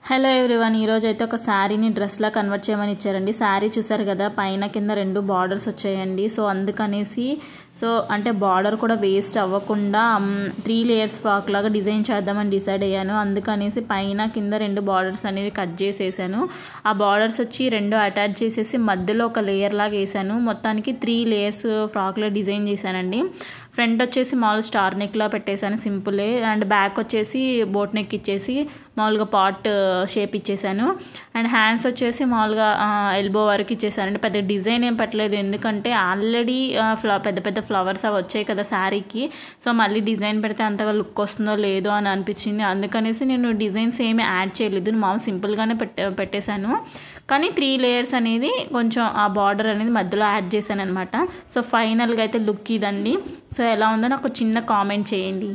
Hello everyone, ఈరోజు అయితే ఒక శారీని డ్రెస్లా కన్వర్ట్ చేయమని ఇచ్చారండి. శారీ చూసారు కదా, పైన కింద 2 బార్డర్స్ వచ్చాయండి. సో అందుకనేసి అంటే బార్డర్ కూడా వేస్ట్ అవ్వకుండా 3 లేయర్స్ ఫ్రాక్ లాగా డిజైన్ చేద్దామని డిసైడ్ అయ్యాను. అందుకనేసి పైన కింద 2 బార్డర్స్ అనేవి కట్ చేసేసాను. ఆ బార్డర్స్ వచ్చి 2 అటాచ్ చేసేసి మధ్యలో ఒక లేయర్ లాగా వేసాను. మొత్తానికి 3 లేయర్స్ ఫ్రాక్లో డిజైన్ చేశానండి. ఫ్రంట్ వచ్చేసి మామూలు స్టార్ నెక్లా పెట్టేశాను, సింపులే. అండ్ బ్యాక్ వచ్చేసి బోట్ నెక్ ఇచ్చేసి మామూలుగా పాట్ షేప్ ఇచ్చేసాను. అండ్ హ్యాండ్స్ వచ్చేసి మామూలుగా ఎల్బో వరకు ఇచ్చేసాను. అంటే పెద్ద డిజైన్ ఏం పెట్టలేదు, ఎందుకంటే ఆల్రెడీ పెద్ద పెద్ద ఫ్లవర్స్ అవి వచ్చాయి కదా శారీకి. సో మళ్ళీ డిజైన్ పెడితే అంతగా లుక్ వస్తుందో లేదో అని అనిపించింది. అందుకనేసి నేను డిజైన్స్ ఏమి యాడ్ చేయలేదు, మామూలు సింపుల్గానే పెట్టేశాను. కానీ 3 లేయర్స్ అనేది కొంచెం ఆ బార్డర్ అనేది మధ్యలో యాడ్ చేశాను అనమాట. సో ఫైనల్గా అయితే లుక్ ఇదండి. సో ఎలా ఉందో నాకు చిన్న కామెంట్ చేయండి.